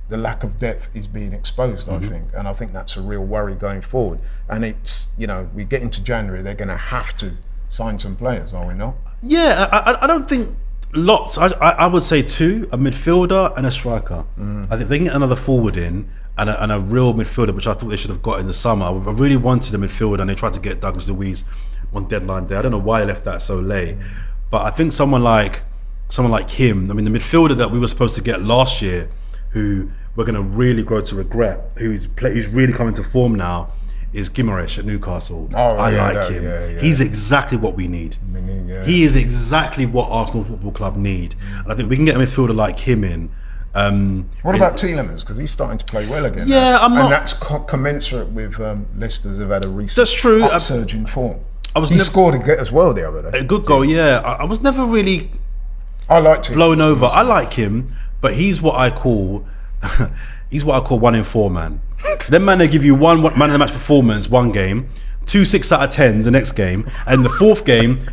The lack of depth is being exposed, I think, and I think that's a real worry going forward. And it's, you know, we get into January, they're going to have to sign some players, are we not? Yeah, I don't think lots. I would say 2, a midfielder and a striker. I think they can get another forward in and a real midfielder, which I thought they should have got in the summer. I really wanted a midfielder, and they tried to get Douglas Luiz on deadline day. I don't know why they left that so late, but I think someone like him. I mean, the midfielder that we were supposed to get last year, who we're going to really grow to regret, who's really coming to form now, is Guimaraes at Newcastle. I like him. Yeah. He's exactly what we need. He is exactly what Arsenal Football Club need, and I think we can get a midfielder like him in. What about Tielemans? Because he's starting to play well again. Yeah, now. And that's commensurate with Leicester's have had a recent that's true. upsurge in form. He scored a goal as well the other day. A good goal, yeah. I was never really blown over. I like him, but he's what I call 1 in 4 man. Then man, they give you one man of the match performance one game, 2 6 out of 10s the next game, and the fourth game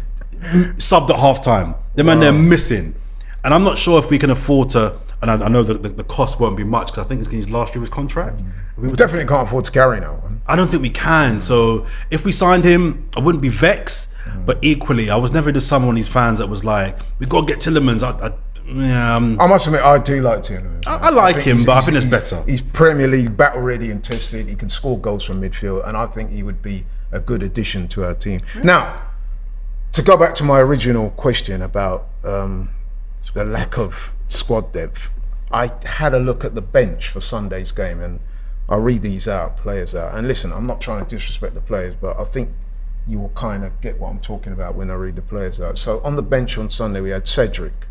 subbed at half time. Then man, they're missing, and I'm not sure if we can afford to. And I know that the cost won't be much, because I think it's his last year of his contract. We definitely can't afford to carry no one. I don't think we can. So if we signed him, I wouldn't be vexed. But equally, I was never just someone of these fans that was like, "We got to get Tielemans." I must admit, I do like Tielemans. I like him, but I think it's better. He's Premier League battle ready and tested. He can score goals from midfield, and I think he would be a good addition to our team. Now, to go back to my original question about the lack of squad depth, I had a look at the bench for Sunday's game, and I'll read these players out. And listen, I'm not trying to disrespect the players, but I think you will kind of get what I'm talking about when I read the players out. So on the bench on Sunday, we had Cedric,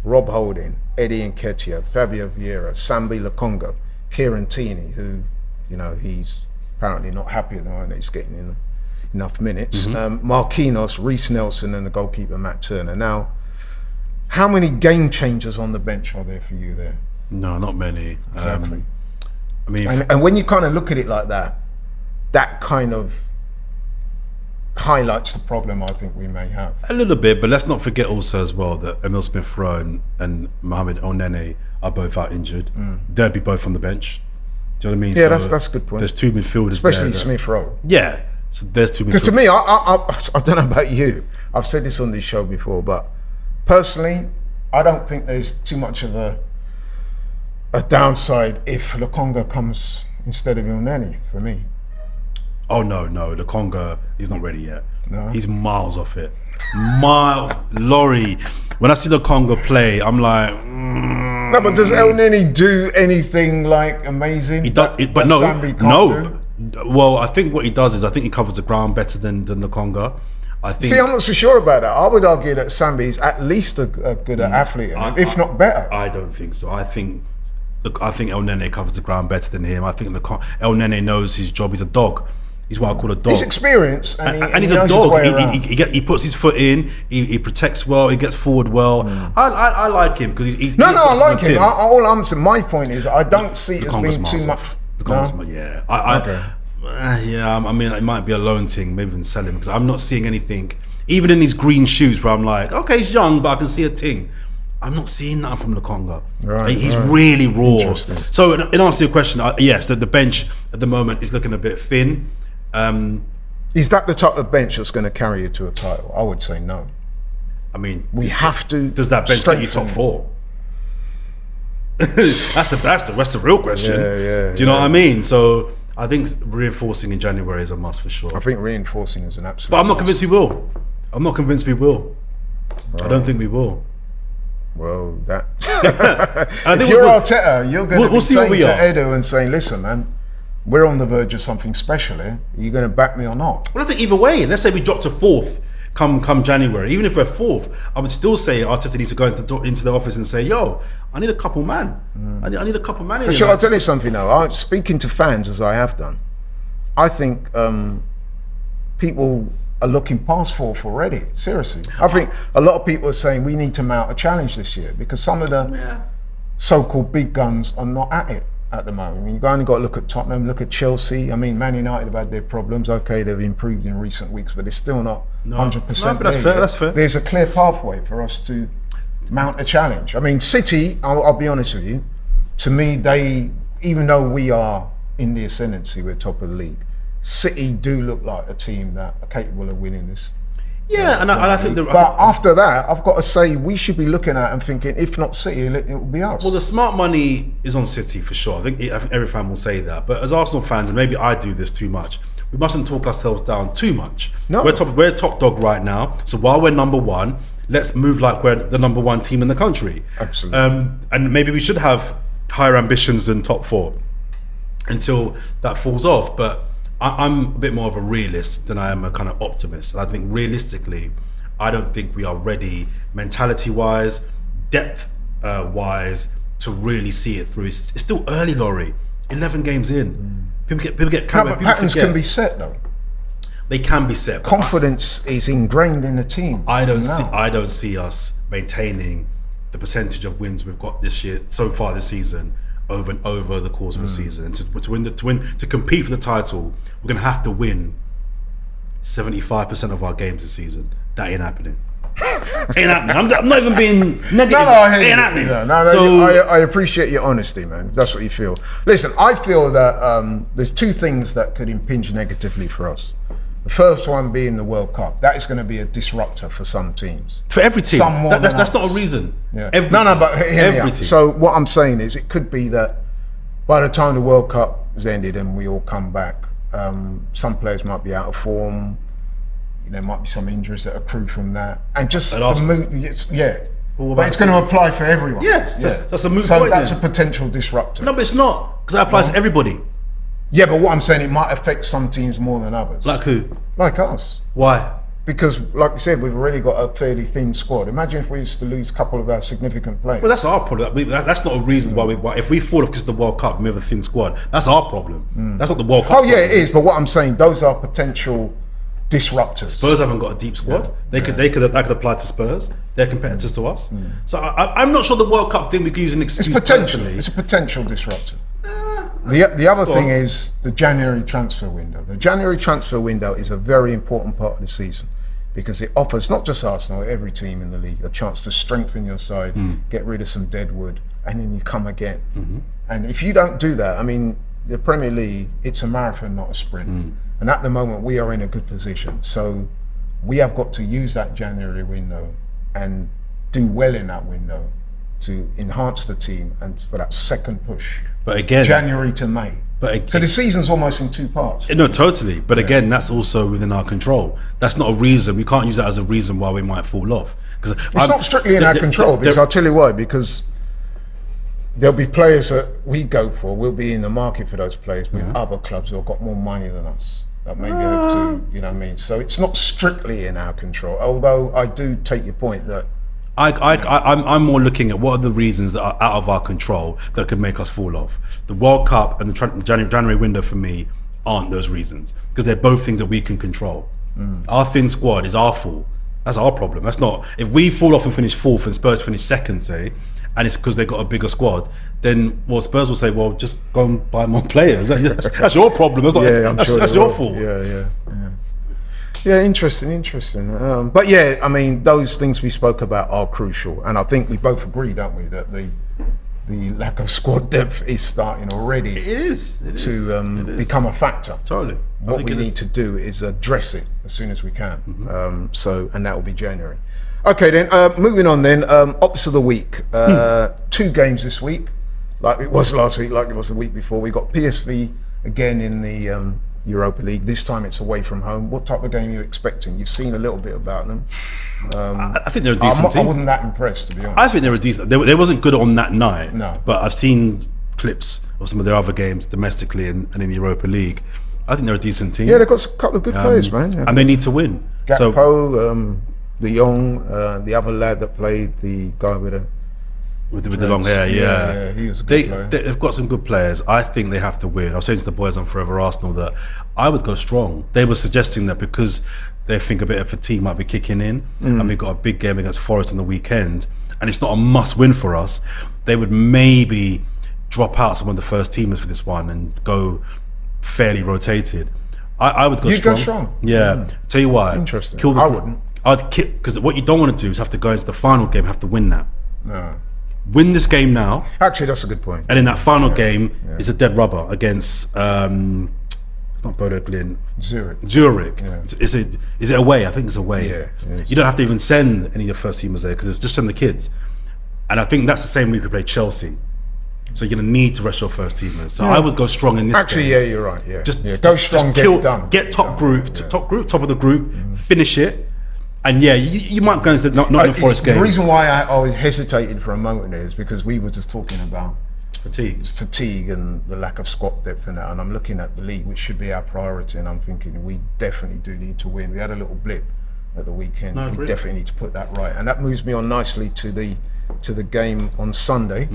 Rob Holding, Eddie Nketiah, Fabio Vieira, Sambi Lokonga, Kieran Tierney, who, you know, he's apparently not happy at the moment that he's getting in enough minutes. Marquinhos, Reece Nelson, and the goalkeeper Matt Turner. Now, how many game changers on the bench are there for you there? No, not many. Exactly. I mean, and when you kind of look at it like that, that kind of highlights the problem I think we may have. A little bit, but let's not forget also as well that Emil Smith-Rowe and Mohamed Elneny are both out injured. They'll be both on the bench. Do you know what I mean? Yeah, so that's a good point. There's 2 midfielders, especially Smith-Rowe. Yeah, so there's 2 midfielders. Because to me, I don't know about you. I've said this on this show before, but personally, I don't think there's too much of a downside if Lokonga comes instead of Elneny for me. Oh no, Lokonga, he's not ready yet. No. He's miles off it. Laurie, when I see Lokonga play, I'm like, No, but does Elneny do anything like amazing? He does, but no. Well, I think what he does is I think he covers the ground better than Lokonga. I think. See, I'm not so sure about that. I would argue that Sambi is at least a good athlete, if not better. I don't think so. I think Elneny covers the ground better than him. I think Elneny knows his job. He's a dog. He's what I call a dog. He's experienced, and he's he a knows dog. his way He puts his foot in. He protects well. He gets forward well. I like him because he. No, I like him. All I'm saying, my point is, I don't see it as being too much. Yeah, yeah. I mean, it might be a loan thing. Maybe even sell him because I'm not seeing anything. Even in these green shoots, where I'm like, okay, he's young, but I can see a thing. I'm not seeing that from Lokonga. He's really raw. So, in answer to your question, yes, the bench at the moment is looking a bit thin. Is that the type of bench that's going to carry you to a title? I would say no. I mean, we have to. Does that bench get you top 4? that's the real question. Yeah. Do you know what I mean? So I think reinforcing in January is a must for sure. I think reinforcing is an absolute. But I'm not convinced we will. I don't think we will. Well, that. If you're Arteta, you're going to be saying to Edu and saying, "Listen, man, we're on the verge of something special here. Are you going to back me or not?" Well, I think either way. Let's say we drop to 4th come January. Even if we're 4th, I would still say Arteta needs to go into the office and say, "Yo, I need a couple man. I need a couple man." Shall I tell you something now? Speaking to fans as I have done, I think people are looking past 4th already. Seriously, I think a lot of people are saying we need to mount a challenge this year because some of the so-called big guns are not at it at the moment. I mean, you've only got to look at Tottenham, look at Chelsea. I mean, Man United have had their problems. Okay, they've improved in recent weeks, but they're still not 100%. No, but that's fair. That's fair. There's a clear pathway for us to mount a challenge. I mean, City, I'll be honest with you, to me, even though we are in the ascendancy, we're top of the league, City do look like a team that are capable of winning this. Yeah, and I think but after that, I've got to say we should be looking at and thinking, if not City, it will be us. Well, the smart money is on City for sure. I think every fan will say that. But as Arsenal fans, and maybe I do this too much, we mustn't talk ourselves down too much. No. We're top dog right now. So while we're number one, let's move like we're the number one team in the country. Absolutely. And maybe we should have higher ambitions than top four until that falls off. But I'm a bit more of a realist than I am a kind of optimist. And I think realistically, I don't think we are ready mentality-wise, depth-wise, to really see it through. It's still early, Laurie. 11 games in. People get no, but patterns can be set though. They can be set. Confidence is ingrained in the team. I don't see us maintaining the percentage of wins we've got this year so far this season over and over the course of a season. And to compete for the title, we're going to have to win 75% of our games this season. That ain't happening. Ain't happening. I'm not even being negative. No, I hear ain't you. happening. So, I appreciate your honesty, man. If that's what you feel. Listen, I feel that there's two things that could impinge negatively for us. The first one being the World Cup. That is going to be a disruptor for some teams. For every team. Some more than that's not a others. reason. Yeah. But hear me out. So what I'm saying is, it could be that by the time the World Cup has ended and we all come back, some players might be out of form. There might be some injuries that accrue from that, and just the mood. But it's going to apply for everyone. Yes, that's a moot So point that's then. a potential disruptor. No, but it's not, because that applies to everybody. Yeah, but what I'm saying, it might affect some teams more than others. Like who? Like us. Why? Because, like I said, we've already got a fairly thin squad. Imagine if we used to lose a couple of our significant players. Well, that's our problem. That's not a reason why if we fall off because of the World Cup and we have a thin squad, that's our problem. That's not the World Cup. Oh yeah, it is. But what I'm saying, those are potential disruptors. Spurs haven't got a deep squad. That could apply to Spurs. They're competitors to us. So I'm not sure the World Cup thing we can use an excuse. It's a potential disruptor. The other thing is the January transfer window. The January transfer window is a very important part of the season because it offers not just Arsenal, every team in the league, a chance to strengthen your side, get rid of some dead wood, and then you come again. And if you don't do that, I mean, the Premier League, it's a marathon, not a sprint. And at the moment, we are in a good position. So we have got to use that January window and do well in that window to enhance the team and for that second push. But again, January to May. So the season's almost in two parts. No, totally. But again, that's also within our control. That's not a reason. We can't use that as a reason why we might fall off. Because it's not strictly in our control. Because I'll tell you why. Because there'll be players that we go for. We'll be in the market for those players with other clubs who have got more money than us. That may be able to, you know what I mean? So it's not strictly in our control. Although I do take your point that I'm more looking at what are the reasons that are out of our control that could make us fall off. The World Cup and the January window for me aren't those reasons because they're both things that we can control. Our thin squad is our fault. That's our problem. That's not, if we fall off and finish fourth and Spurs finish second, say, and it's because they've got a bigger squad, then Spurs will say, well, just go and buy more players. That's your problem. That's not, that's your fault. Yeah, interesting. But yeah, I mean, those things we spoke about are crucial, and I think we both agree, don't we, that the lack of squad depth is starting already. It is to become a factor. Totally. What we need to do is address it as soon as we can. And that will be January. Okay, then moving on. Then ops of the week. 2 games this week, like it was last week, like it was the week before. We got PSV again in the Europa League. This time it's away from home. What type of game are you expecting? You've seen a little bit about them. I think they're a decent team. I wasn't that impressed, to be honest. I think they're a decent. They wasn't good on that night. No. But I've seen clips of some of their other games domestically and in the Europa League. I think they're a decent team. Yeah, they've got a couple of good players, man. Yeah. And they need to win. Gakpo, the young, the other lad that played, the guy with the long hair, yeah, he was a good player. They've got some good players. I think they have to win. I was saying to the boys on Forever Arsenal that I would go strong. They were suggesting that because they think a bit of fatigue might be kicking in, and we've got a big game against Forest on the weekend, and it's not a must-win for us. they would maybe drop out some of the first teamers for this one and go fairly rotated. I would go You'd strong. go strong? Yeah. Tell you why. Interesting. I wouldn't. Because what you don't want to do is have to go into the final game, have to win that. No. Win this game now. Actually, that's a good point. And in that final game, it's a dead rubber against, it's not Bodo Glint. Zurich. Yeah. Is it away? I think it's away. Yeah. You don't have to even send any of your first teamers there because it's just send the kids. And I think that's the same week we play Chelsea. So you're going to need to rest your first teamers. So I would go strong in this Actually, game. yeah, you're right. Yeah. Go strong, get it done. Get top of the group, finish it. And yeah, you might go into the Nottingham Forest game. The reason why I hesitated for a moment is because we were just talking about fatigue and the lack of squad depth and that, and I'm looking at the league, which should be our priority, and I'm thinking we definitely do need to win. We had a little blip at the weekend. We definitely need to put that right, and that moves me on nicely to the game on Sunday,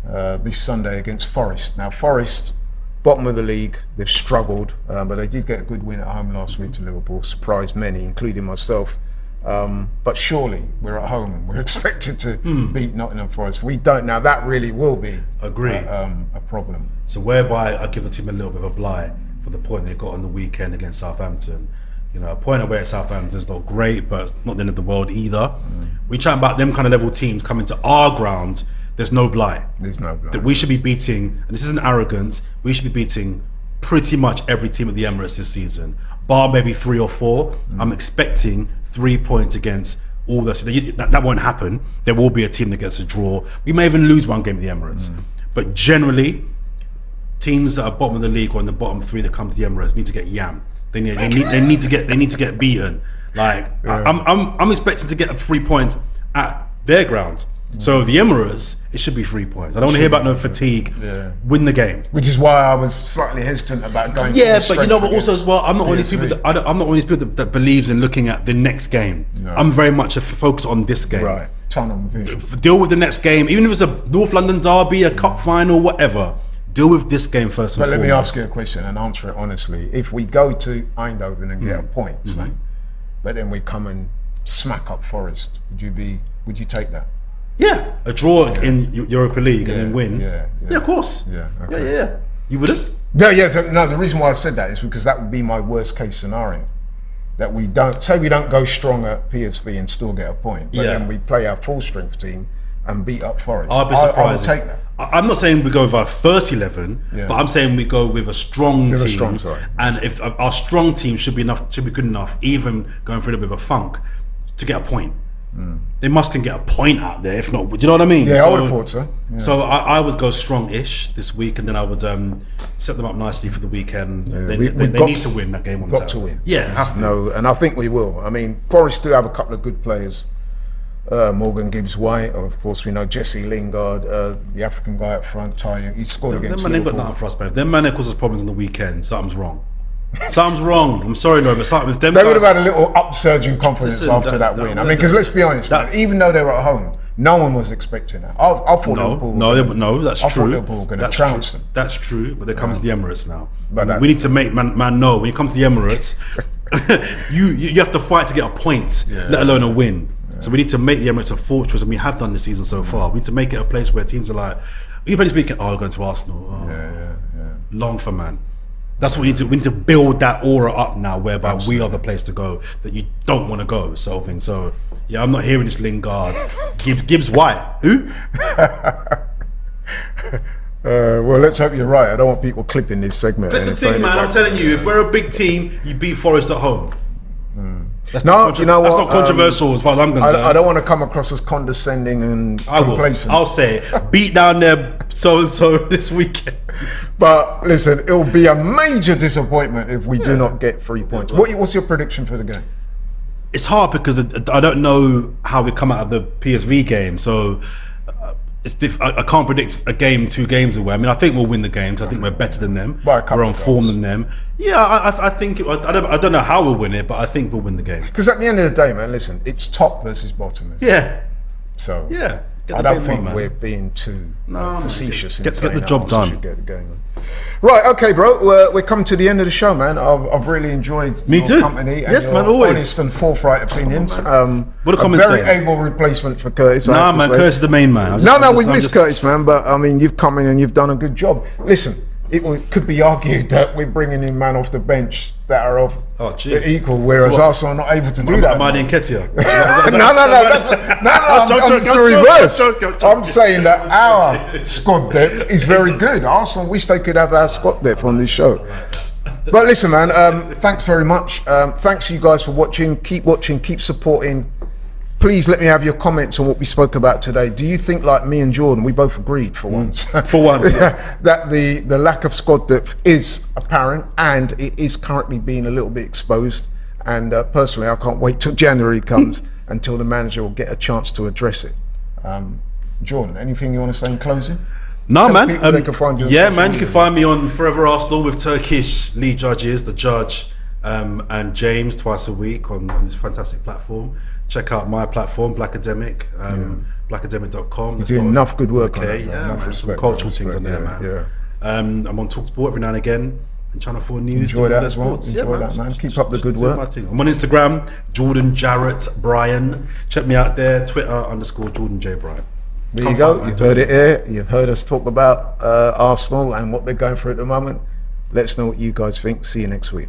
this Sunday against Forest. Now Forest, bottom of the league, they've struggled, but they did get a good win at home last week to Liverpool, surprised many, including myself. But surely we're at home and we're expected to beat Nottingham Forest. We don't now. That really will be a problem. So whereby I give the team a little bit of a blight for the point they got on the weekend against Southampton. You know, a point away at Southampton is not great, but it's not the end of the world either. We chat about them kind of level teams coming to our ground. There's no blight. There's no blight. That we should be beating, and this isn't arrogance. We should be beating pretty much every team at the Emirates this season, bar maybe 3 or 4. I'm expecting 3 points against all this. That won't happen. There will be a team that gets a draw. We may even lose one game at the Emirates. But generally, teams that are bottom of the league or in the bottom 3 that come to the Emirates need to get yam. They need to get beaten. Like I'm expecting to get 3 points at their ground. So the Emirates, it should be 3 points. I don't want to hear about no fatigue. Win the game. Which is why I was slightly hesitant about going. Yeah, but you know what? Also as well, I'm not one of these people. I'm not one of these people that believes in looking at the next game. No. I'm very much a focus on this game. Right. Tunnel vision. Deal with the next game, even if it's a North London derby, a cup final, whatever. Deal with this game first. But let me ask you a question and answer it honestly. If we go to Eindhoven and get a point, say, but then we come and smack up Forest, would you take that? Yeah, a draw in Europa League and then win. Yeah, of course. Yeah, okay. Yeah. You wouldn't? No, the reason why I said that is because that would be my worst case scenario. That we don't go strong at PSV and still get a point, but then we play our full strength team and beat up Forest. I'd be surprised. I would take that. I'm not saying we go with our first 11, but I'm saying we go with a strong team. And if our strong team should be good enough, even going through a bit of a funk, to get a point. They can get a point out there, if not. Do you know what I mean? Yeah, I would have thought so. Yeah. So I would go strong-ish this week, and then I would set them up nicely for the weekend. Yeah, they need to win that game on Saturday. Got to win. Yeah, no, and I think we will. I mean, Forest do have a couple of good players. Morgan Gibbs-White, of course we know Jesse Lingard, the African guy up front, Ty. He scored against Liverpool. Them man ain't got nothing for us, man. If them man causes problems on the weekend, something's wrong. Something's wrong. I'm sorry, no, but something. They would have had a little upsurge in confidence after that win. I mean, because let's be honest, man, even though they were at home, no one was expecting that. I thought Liverpool. No, that's true. I thought Liverpool were going to trounce them. That's true, but there comes the Emirates now. But we need to make man know when it comes to the Emirates, you have to fight to get a point, let alone a win. So we need to make the Emirates a fortress, and we have done this season so far. We need to make it a place where teams are like, everybody's speaking, we're going to Arsenal. Long for man. That's what we need to build that aura up now, whereby we are the place to go that you don't want to go, sort of thing. So yeah, I'm not hearing this Lingard, Gibbs-White. Who? Well, let's hope you're right. I don't want people clipping this segment. But the thing, man, I'm telling you, if we're a big team, you beat Forest at home. That's not controversial as far as I'm concerned. I don't want to come across as condescending and complacent. I'll say it. Beat down there so this weekend. But listen, it will be a major disappointment if we do not get 3 points. What's your prediction for the game? It's hard because I don't know how we come out of the PSV game, so I can't predict a game 2 games away. I mean, I think we'll win the games. I think we're better than them. We're on form than them. Yeah, I think I don't know how we'll win it, but I think we'll win the game. Because at the end of the day, man, listen, it's top versus bottom. Yeah. So yeah. I don't think we're being too facetious. Get the job done. Get the game on. Right, okay, bro. We're coming to the end of the show, man. I've really enjoyed your company. And your always. Honest and forthright opinions. What a very able replacement for Curtis. Nah, man, Curtis is the main man. We miss Curtis, man. But I mean, you've come in and you've done a good job. Listen, it could be argued that we're bringing in men off the bench that are of equal, whereas Arsenal are not able to do that. Amadi and Ketia. I'm the reverse. I'm saying that our squad depth is very good. Arsenal wish they could have our squad depth on this show. But listen, man, thanks very much. Thanks you guys for watching. Keep watching, keep supporting. Please let me have your comments on what we spoke about today. Do you think, like me and Jordan, we both agreed for once, that the lack of squad depth is apparent and it is currently being a little bit exposed? And personally, I can't wait till January comes until the manager will get a chance to address it. Jordan, anything you want to say in closing? No, man. You can find you you can find me on Forever Arsenal with Turkish lead judges, The Judge and James, twice a week on this fantastic platform. Check out my platform, Blackademic, blackademic.com. You're doing enough good work on it. Some cultural things on there, man. I'm on TalkSport every now and again and Channel 4 News. Enjoy that as well. Enjoy that, man. Keep up the good work. I'm on Instagram, Jordan Jarrett Bryan. Check me out there, Twitter _Jordan J Bryan. There you go. You've heard it here. You've heard us talk about Arsenal and what they're going through at the moment. Let us know what you guys think. See you next week.